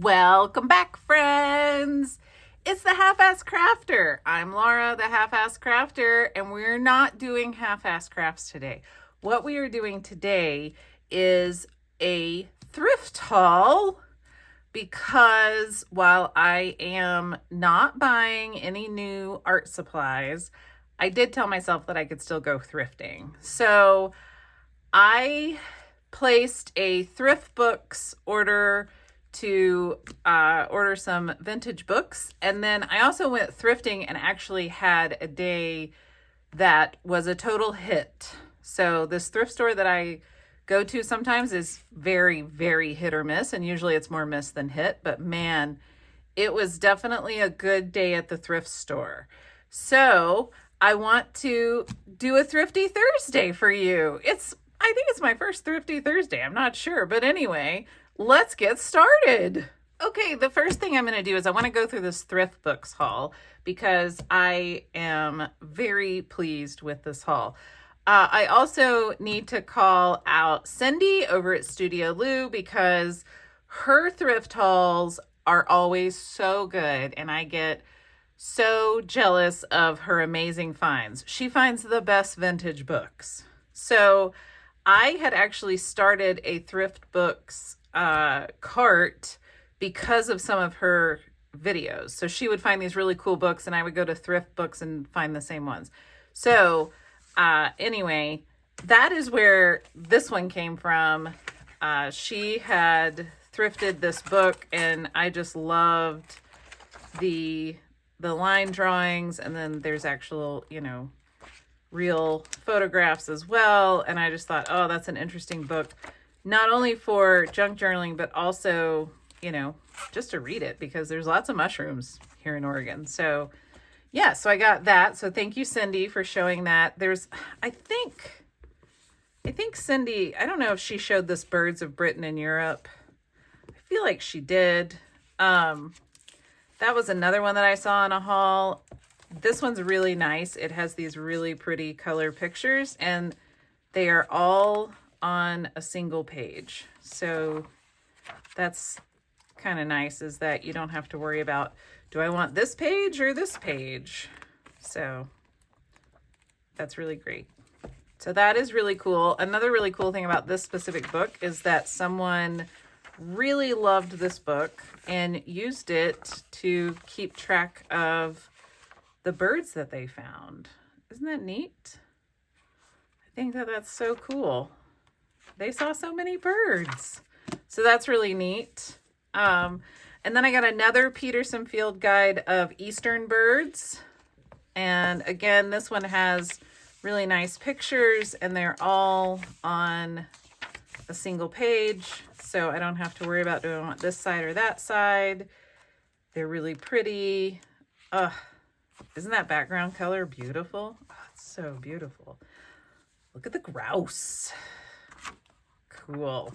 Welcome back, friends. It's the Half-Ass Crafter. I'm Laura, the Half-Ass Crafter, and we're not doing half-ass crafts today. What we are doing today is a thrift haul because while I am not buying any new art supplies, I did tell myself that I could still go thrifting. So I placed a thrift books order to order some vintage books. And then I also went thrifting and actually had a day that was a total hit. So this thrift store that I go to sometimes is very, very hit or miss. And usually it's more miss than hit. But man, it was definitely a good day at the thrift store. So I want to do a Thrifty Thursday for you. I think it's my first Thrifty Thursday. I'm not sure. But anyway, let's get started. Okay, the first thing I'm going to do is I want to go through this thrift books haul because I am very pleased with this haul. I also need to call out Cindy over at Studio Lou because her thrift hauls are always so good and I get so jealous of her amazing finds. She finds the best vintage books. So I had actually started a thrift books cart because of some of her videos. So she would find these really cool books and I would go to thrift books and find the same ones. So anyway, that is where this one came from. She had thrifted this book and I just loved the line drawings, and then there's actual, real photographs as well. And I just thought, oh, that's an interesting book, not only for junk journaling, but also, just to read it because there's lots of mushrooms here in Oregon. So yeah, so I got that. So thank you, Cindy, for showing that. I think Cindy, I don't know if she showed this Birds of Britain in Europe. I feel like she did. That was another one that I saw in a haul. This one's really nice. It has these really pretty color pictures and they are all on a single page. So that's kind of nice, is that you don't have to worry about, do I want this page or this page? So that's really great. So that is really cool. Another really cool thing about this specific book is that someone really loved this book and used it to keep track of the birds that they found. Isn't that neat? I think that that's so cool. They saw so many birds. So that's really neat. And then I got another Peterson Field Guide of Eastern birds. And again, this one has really nice pictures and they're all on a single page. So I don't have to worry about, do I want this side or that side? They're really pretty. Isn't that background color beautiful? Oh, it's so beautiful. Look at the grouse. Cool.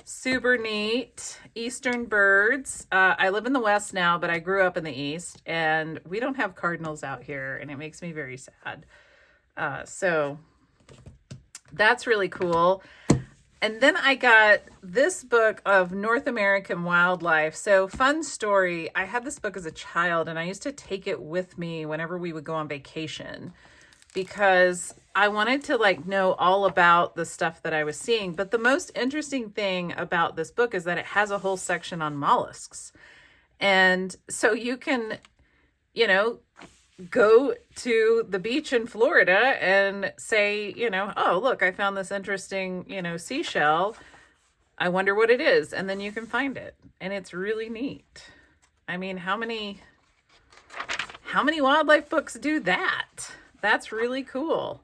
Super neat. Eastern birds. I live in the West now, but I grew up in the East and we don't have cardinals out here and it makes me very sad. So that's really cool. And then I got this book of North American wildlife. So fun story, I had this book as a child and I used to take it with me whenever we would go on vacation because I wanted to know all about the stuff that I was seeing. But the most interesting thing about this book is that it has a whole section on mollusks. And so you can, go to the beach in Florida and say, oh, look, I found this interesting, seashell. I wonder what it is. And then you can find it. And it's really neat. I mean, how many wildlife books do that? That's really cool.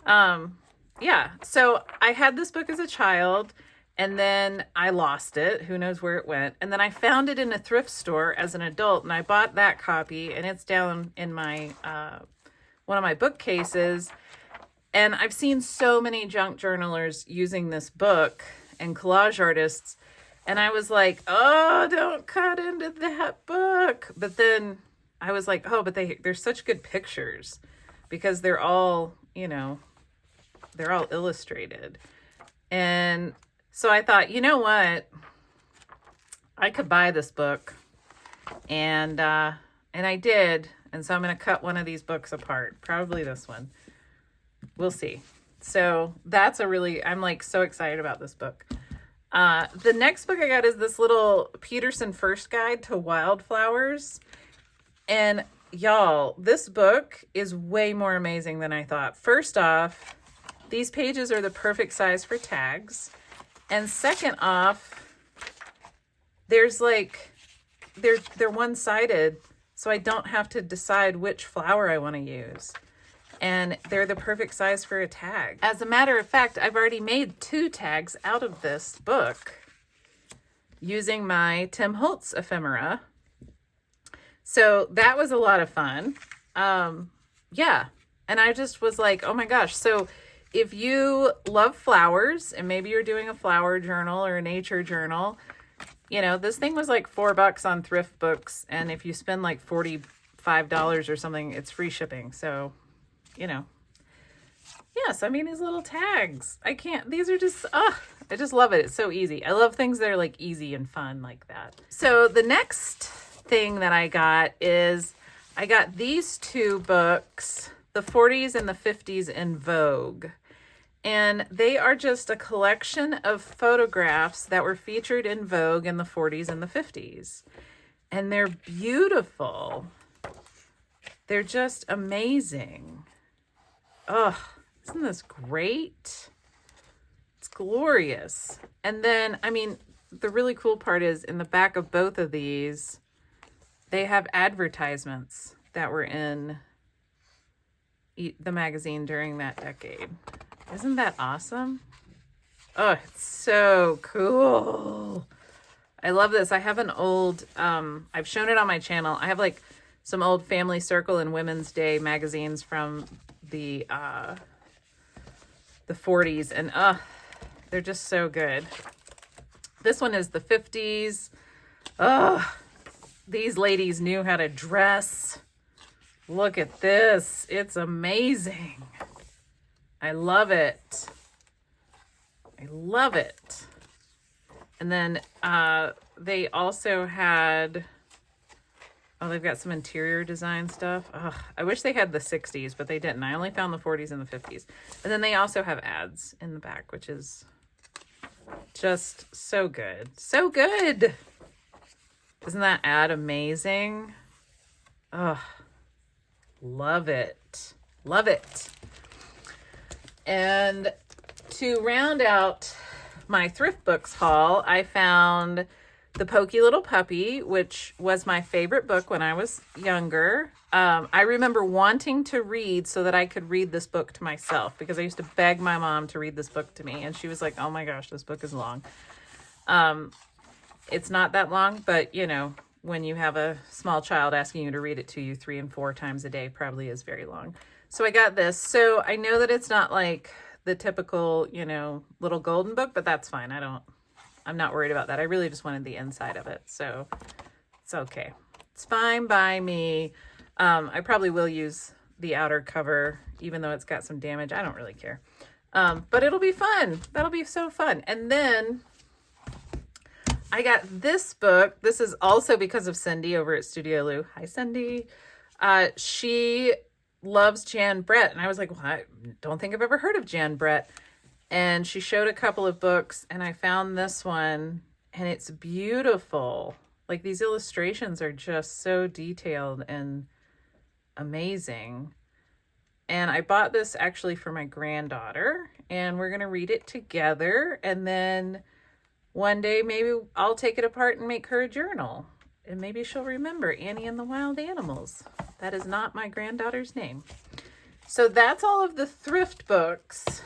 Yeah. So I had this book as a child and then I lost it. Who knows where it went? And then I found it in a thrift store as an adult and I bought that copy and it's down in my, one of my bookcases. And I've seen so many junk journalers using this book and collage artists. And I was like, oh, don't cut into that book. But then I was like, oh, but they're such good pictures because they're all, they're all illustrated. And so I thought, you know what? I could buy this book, and I did, and so I'm going to cut one of these books apart, probably this one. We'll see. So that's I'm like so excited about this book. The next book I got is this little Peterson First Guide to Wildflowers. And y'all, this book is way more amazing than I thought. First off, these pages are the perfect size for tags. And second off, there's like, they're one-sided, so I don't have to decide which flower I want to use. And they're the perfect size for a tag. As a matter of fact, I've already made 2 tags out of this book using my Tim Holtz ephemera. So that was a lot of fun. Yeah. And I just was like, oh my gosh. So if you love flowers and maybe you're doing a flower journal or a nature journal, this thing was like $4 on Thrift Books. And if you spend like $45 or something, it's free shipping. So, yes, I mean, these little tags, these are just, I just love it. It's so easy. I love things that are like easy and fun like that. So the next thing that I got is I got these 2 books, the 40s and the 50s in Vogue. And they are just a collection of photographs that were featured in Vogue in the 40s and the 50s. And they're beautiful. They're just amazing. Oh, isn't this great? It's glorious. And then, I mean, the really cool part is in the back of both of these, they have advertisements that were in the magazine during that decade. Isn't that awesome? Oh, it's so cool. I love this. I have an old, I've shown it on my channel. I have like some old Family Circle and Women's Day magazines from the 40s, and they're just so good. This one is the 50s. These ladies knew how to dress. Look at this. It's amazing. I love it. I love it. And then they also had, they've got some interior design stuff. I wish they had the 60s, but they didn't. I only found the 40s and the 50s. And then they also have ads in the back, which is just so good. So good. Isn't that ad amazing? Love it. Love it. And to round out my Thrift Books haul, I found The Poki Little Puppy, which was my favorite book when I was younger. I remember wanting to read so that I could read this book to myself, because I used to beg my mom to read this book to me, and she was like, oh my gosh, this book is long. It's not that long, but when you have a small child asking you to read it to you 3 and 4 times a day, probably is very long. So I got this. So I know that it's not like the typical, little golden book, but that's fine. I'm not worried about that. I really just wanted the inside of it. So it's okay. It's fine by me. I probably will use the outer cover, even though it's got some damage. I don't really care. But it'll be fun. That'll be so fun. And then I got this book. This is also because of Cindy over at Studio Lou. Hi, Cindy. She loves Jan Brett. And I was like, well, I don't think I've ever heard of Jan Brett. And she showed a couple of books, and I found this one, and it's beautiful. Like, these illustrations are just so detailed and amazing. And I bought this actually for my granddaughter, and we're going to read it together. And then one day, maybe I'll take it apart and make her a journal. And maybe she'll remember Annie and the Wild Animals. That is not my granddaughter's name. So that's all of the thrift books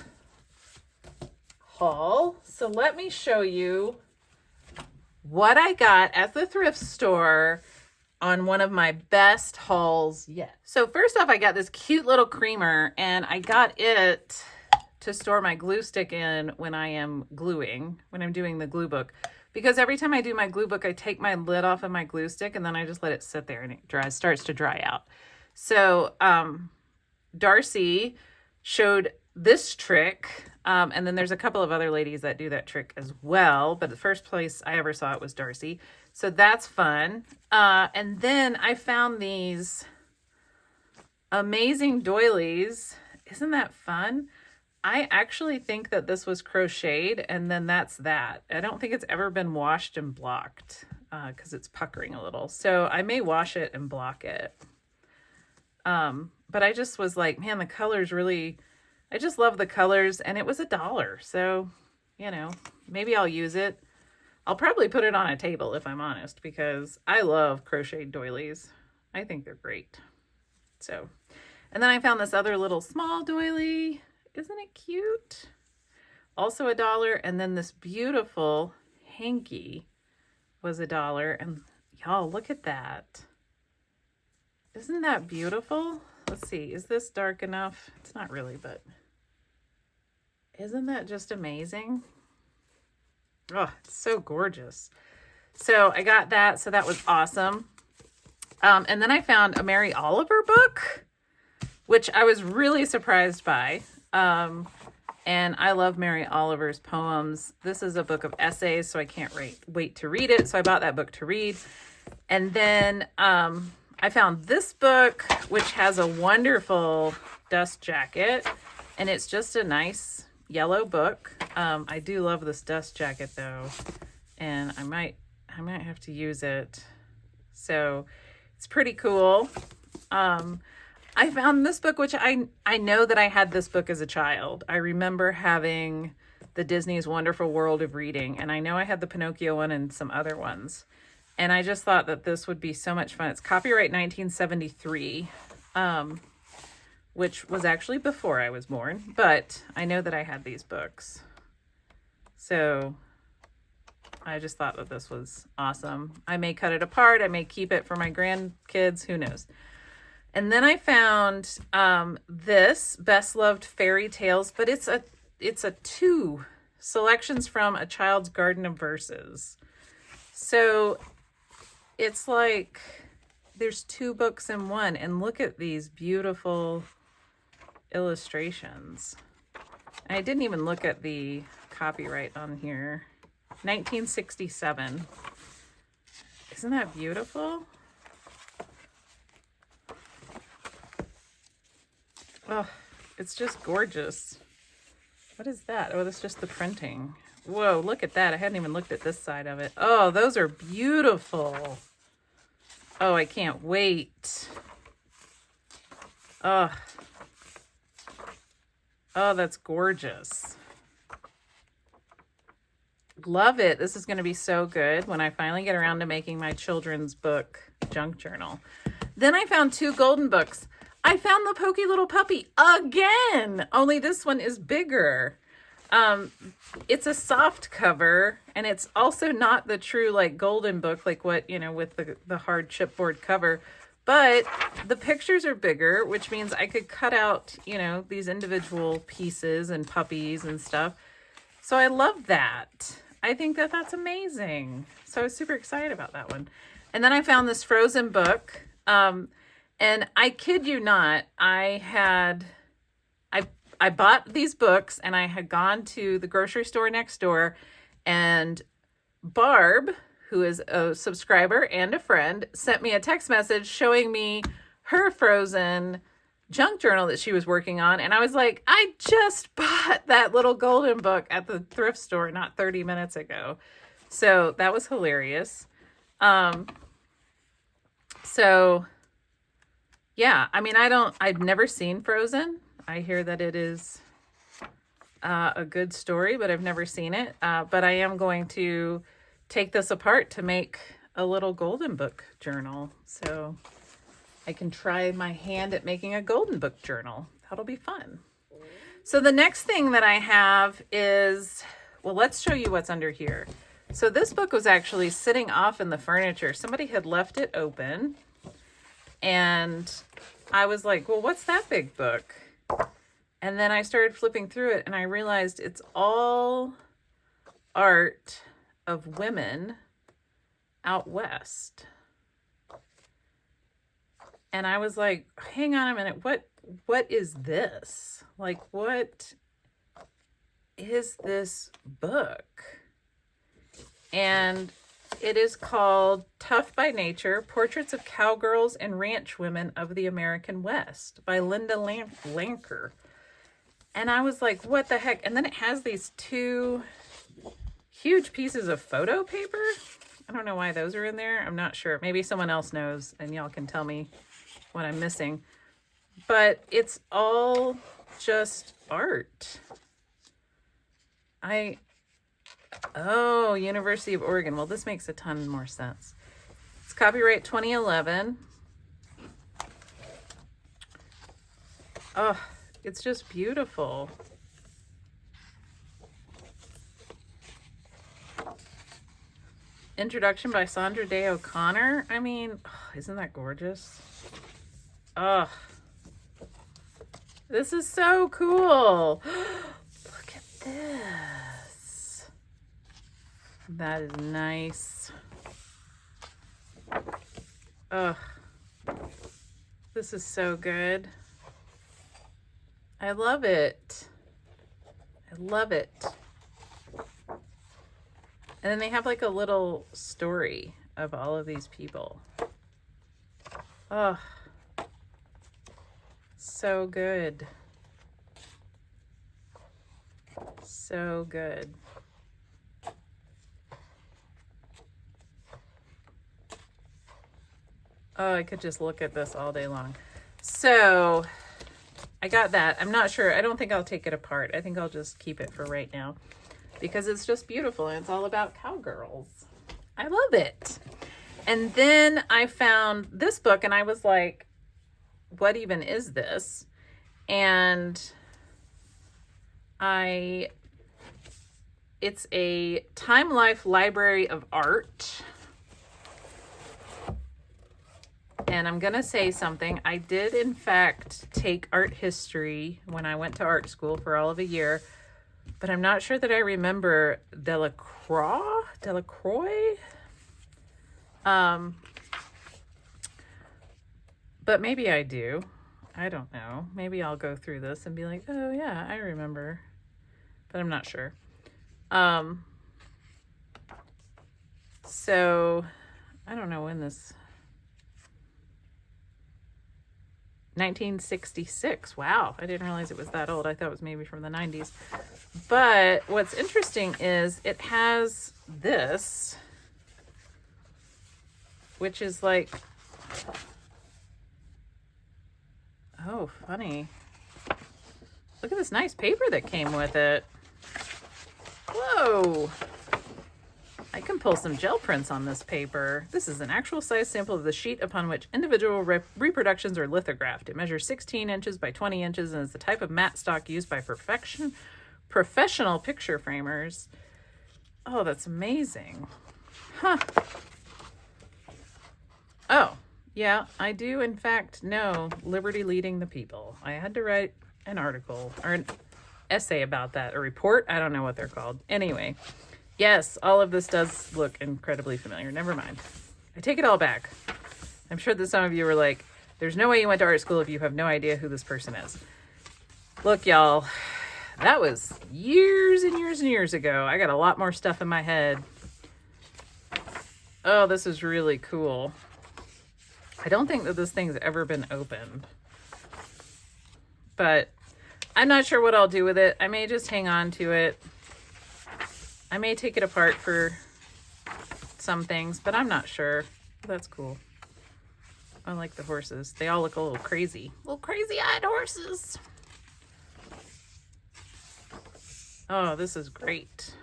haul. So let me show you what I got at the thrift store on one of my best hauls yet. So first off, I got this cute little creamer, and I got it to store my glue stick in when I am gluing, when I'm doing the glue book. Because every time I do my glue book, I take my lid off of my glue stick, and then I just let it sit there, and it starts to dry out. So Darcy showed this trick. And then there's a couple of other ladies that do that trick as well. But the first place I ever saw it was Darcy. So that's fun. And then I found these amazing doilies. Isn't that fun? I actually think that this was crocheted, and then that's that. I don't think it's ever been washed and blocked because it's puckering a little. So I may wash it and block it. But I just was like, man, the colors really, I just love the colors, and it was $1. So, you know, maybe I'll use it. I'll probably put it on a table if I'm honest, because I love crocheted doilies. I think they're great. So, and then I found this other little small doily. Isn't it cute? Also $1. And then this beautiful hanky was $1. And y'all, look at that. Isn't that beautiful? Let's see. Is this dark enough? It's not really, but isn't that just amazing? Oh, it's so gorgeous. So I got that. So that was awesome. And then I found a Mary Oliver book, which I was really surprised by. And I love Mary Oliver's poems. This is a book of essays, so I can't wait to read it. So I bought that book to read. And then I found this book, which has a wonderful dust jacket. And it's just a nice yellow book. I do love this dust jacket, though. And I might have to use it. So it's pretty cool. I found this book, which I know that I had this book as a child. I remember having the Disney's Wonderful World of Reading, and I know I had the Pinocchio one and some other ones. And I just thought that this would be so much fun. It's copyright 1973, which was actually before I was born, but I know that I had these books. So I just thought that this was awesome. I may cut it apart. I may keep it for my grandkids. Who knows? And then I found this Best Loved Fairy Tales, but it's a 2 selections from A Child's Garden of Verses. So it's like there's 2 books in one, and look at these beautiful illustrations. And I didn't even look at the copyright on here. 1967. Isn't that beautiful? Oh, it's just gorgeous. What is that? Oh, that's just the printing. Whoa, look at that. I hadn't even looked at this side of it. Oh, those are beautiful. Oh, I can't wait. Oh, that's gorgeous. Love it. This is going to be so good when I finally get around to making my children's book junk journal. Then I found 2 golden books. I found the Poki Little Puppy again, only this one is bigger. It's a soft cover, and it's also not the true like golden book, like what, you know, with the hard chipboard cover, but the pictures are bigger, which means I could cut out, you know, these individual pieces and puppies and stuff. So I love that. I think that that's amazing. So I was super excited about that one. And then I found this Frozen book. And I kid you not, I bought these books, and I had gone to the grocery store next door, and Barb, who is a subscriber and a friend, sent me a text message showing me her Frozen junk journal that she was working on. And I was like, I just bought that little golden book at the thrift store not 30 minutes ago. So that was hilarious. So yeah, I mean, I've never seen Frozen. I hear that it is a good story, but I've never seen it. But I am going to take this apart to make a little golden book journal. So I can try my hand at making a golden book journal. That'll be fun. So the next thing that I have is, well, let's show you what's under here. So this book was actually sitting off in the furniture. Somebody had left it open. And I was like, well, what's that big book? And then I started flipping through it, and I realized it's all art of women out west. And I was like, hang on a minute, what is this? Like, what is this book? And it is called Tough by Nature, Portraits of Cowgirls and Ranch Women of the American West by Linda Lanker. And I was like, what the heck? And then it has these two huge pieces of photo paper. I don't know why those are in there. I'm not sure. Maybe someone else knows and y'all can tell me what I'm missing. But it's all just art. Oh, University of Oregon. Well, this makes a ton more sense. It's copyright 2011. Oh, it's just beautiful. Introduction by Sandra Day O'Connor. I mean, isn't that gorgeous? Oh, this is so cool. Look at this. That is nice. Oh, this is so good. I love it. I love it. And then they have like a little story of all of these people. Oh, so good. So good. Oh, I could just look at this all day long. So I got that. I'm not sure. I don't think I'll take it apart. I think I'll just keep it for right now because it's just beautiful and it's all about cowgirls. I love it. And then I found this book and I was like, what even is this? And it's a Time Life Library of Art. And I'm going to say something. I did, in fact, take art history when I went to art school for all of a year, but I'm not sure that I remember Delacroix. But maybe I do. I don't know. Maybe I'll go through this and be like, oh yeah, I remember, but I'm not sure. So I don't know when this... 1966. Wow, I didn't realize it was that old. I thought it was maybe from the 90s. But what's interesting is it has this, which is like, oh, funny. Look at this nice paper that came with it. Whoa. I can pull some gel prints on this paper. This is an actual size sample of the sheet upon which individual reproductions are lithographed. It measures 16 inches by 20 inches and is the type of matte stock used by professional picture framers. Oh, that's amazing. Huh. Oh, yeah, I do in fact know Liberty Leading the People. I had to write an article or an essay about that, a report. I don't know what they're called. Anyway. Yes, all of this does look incredibly familiar. Never mind. I take it all back. I'm sure that some of you were like, there's no way you went to art school if you have no idea who this person is. Look, y'all, that was years and years and years ago. I got a lot more stuff in my head. Oh, this is really cool. I don't think that this thing's ever been opened. But I'm not sure what I'll do with it. I may just hang on to it. I may take it apart for some things, but I'm not sure. That's cool. I like the horses. They all look a little crazy. Little crazy-eyed horses. Oh, this is great.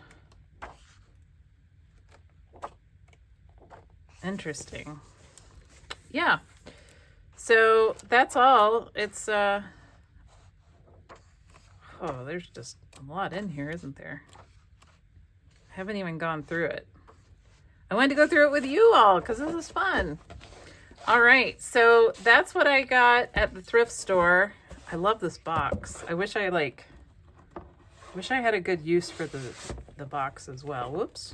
Interesting. Yeah. So that's all. It's, oh, there's just a lot in here, isn't there? I haven't even gone through it. I wanted to go through it with you all because this is fun. All right, so that's what I got at the thrift store. I love this box. I wish I had a good use for the box as well. Whoops.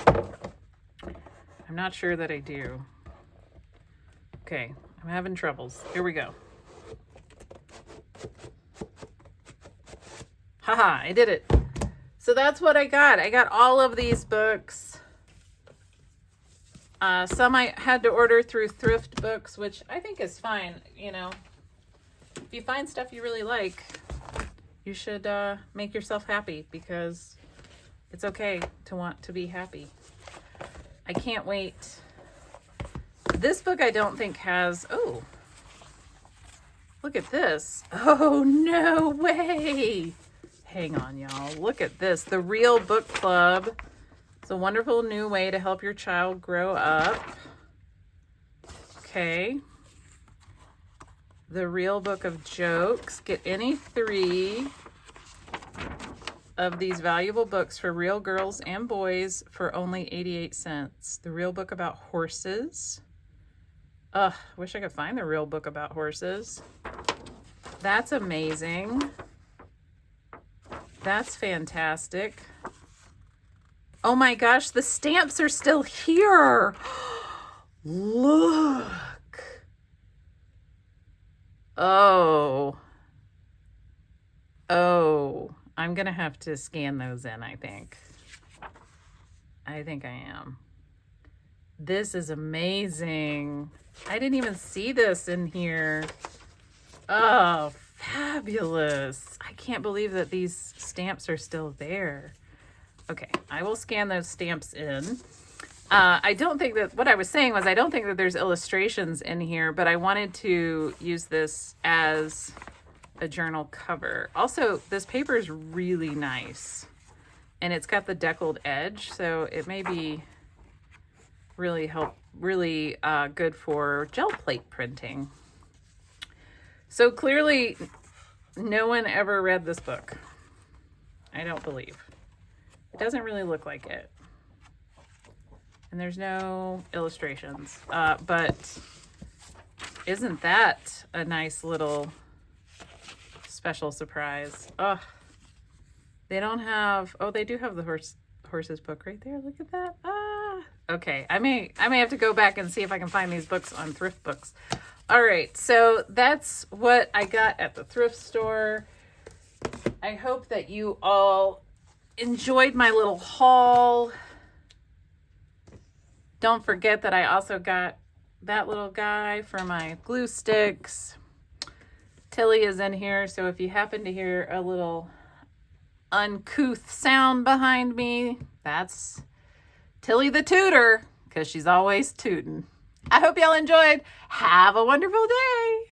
I'm not sure that I do. Okay, I'm having troubles. Here we go. Haha, I did it. So that's what I got. I got all of these books. Some I had to order through Thrift Books, which I think is fine. You know, if you find stuff you really like, you should make yourself happy, because it's okay to want to be happy. I can't wait. This book I don't think has, oh, look at this. Oh, no way. Hang on, y'all. Look at this. The Real Book Club. It's a wonderful new way to help your child grow up. Okay. The Real Book of Jokes. Get any 3 of these valuable books for real girls and boys for only 88 cents. The Real Book About Horses. Ugh, wish I could find the Real Book About Horses. That's amazing. That's fantastic. Oh my gosh, the stamps are still here. Look. Oh. Oh. I'm going to have to scan those in, I think. I think I am. This is amazing. I didn't even see this in here. Oh, fabulous. I can't believe that these stamps are still there. Okay, I will scan those stamps in. I don't think that, what I was saying was I don't think that there's illustrations in here, but I wanted to use this as a journal cover. Also, this paper is really nice, and it's got the deckled edge, so it may be really good for gel plate printing. So clearly, no one ever read this book. I don't believe. It doesn't really look like it. And there's no illustrations. But isn't that a nice little special surprise? Oh, they don't have, oh, they do have the horses book right there. Look at that. Okay. I may have to go back and see if I can find these books on Thrift Books. All right. So that's what I got at the thrift store. I hope that you all enjoyed my little haul. Don't forget that I also got that little guy for my glue sticks. Tilly is in here, so if you happen to hear a little uncouth sound behind me, that's Tilly the tutor, because she's always tooting. I hope y'all enjoyed. Have a wonderful day.